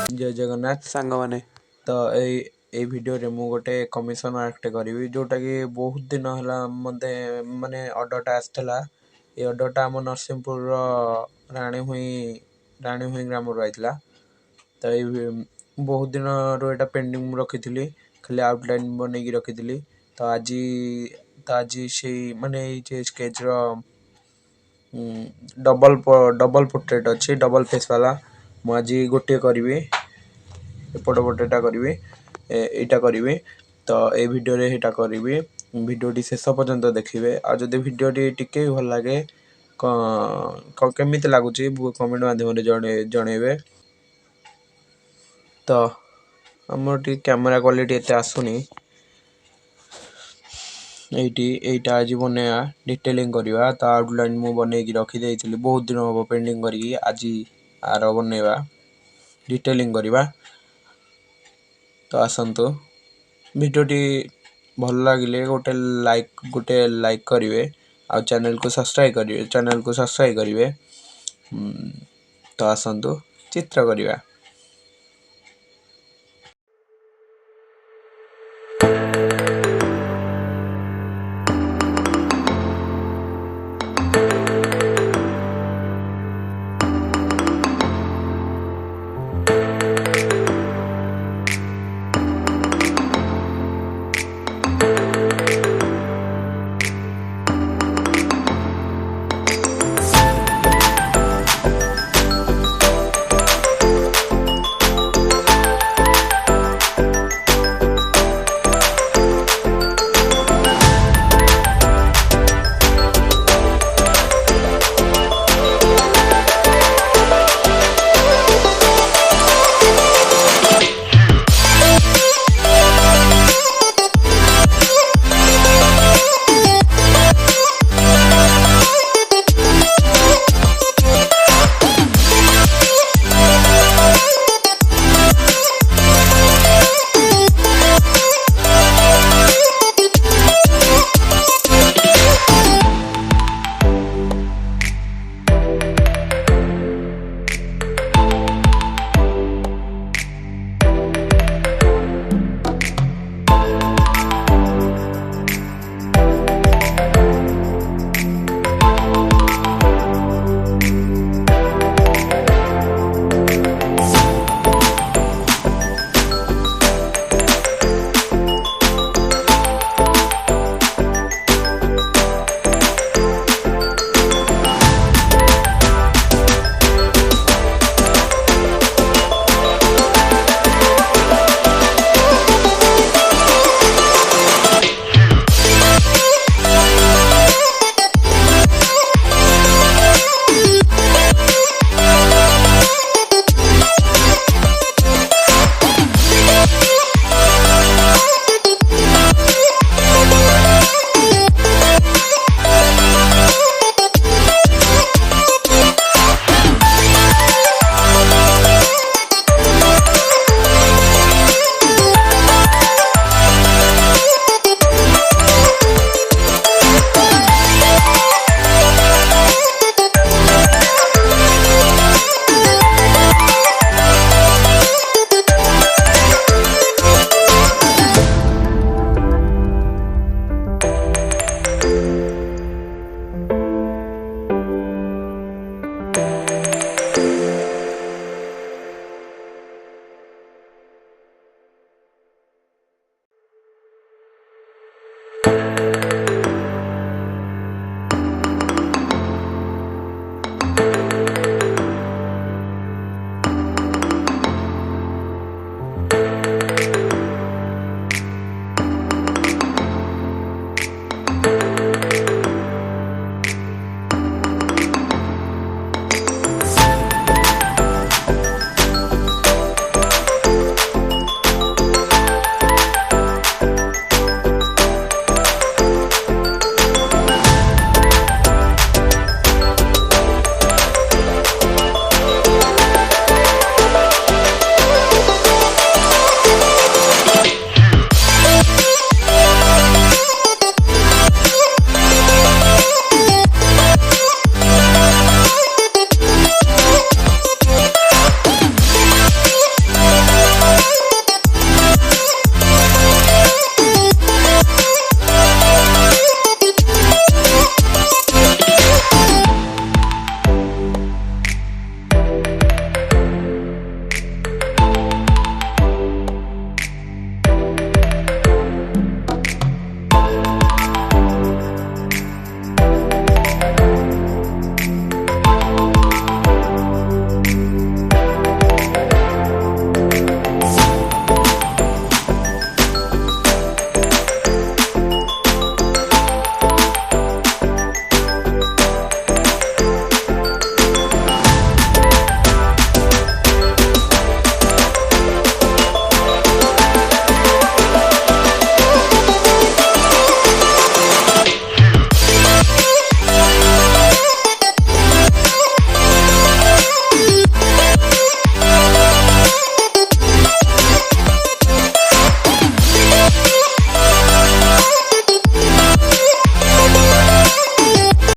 जय जगन्नाथ सांग माने तो ए वीडियो रे मु गोटे कमिशन आर्ट करी जोटा कि बहुत दिन है मते माने ऑर्डरटा आसला ये ऑर्डरटा आम नरसिंहपुर राणीहुई ग्राम रही तो ये बहुत दिन रो एटा पेंडिंग रखी खाली आउटलाइन बनई रखी तो आज से माने स्केच रो डबल पोर्ट्रेट अच्छी डबल फेस वाला मुझे गोटे करी एपट पटेटा करी एटा करी तो ये वीडियो रे हेटा करी वीडियोटी शेष पर्यंत देखिए आ जदि वीडियोटी टिके भी भल लगे केमी लगुच कमेंट माध्यम जनइबे तो आमर कैमेरा क्वालिटी एत आसुनी एटा आज बनवा डिटेलिंग करवा तो आउटलाइन मु बन रखी बहुत दिन हम पेंडिंग करी आज आर बनवा डिटेलिंग करवा तो आसतु वीडियोटी भल लगे गोटे लाइक करेंगे आ चैनल को सब्सक्राइब करेंगे तो आसतु चित्र करवा।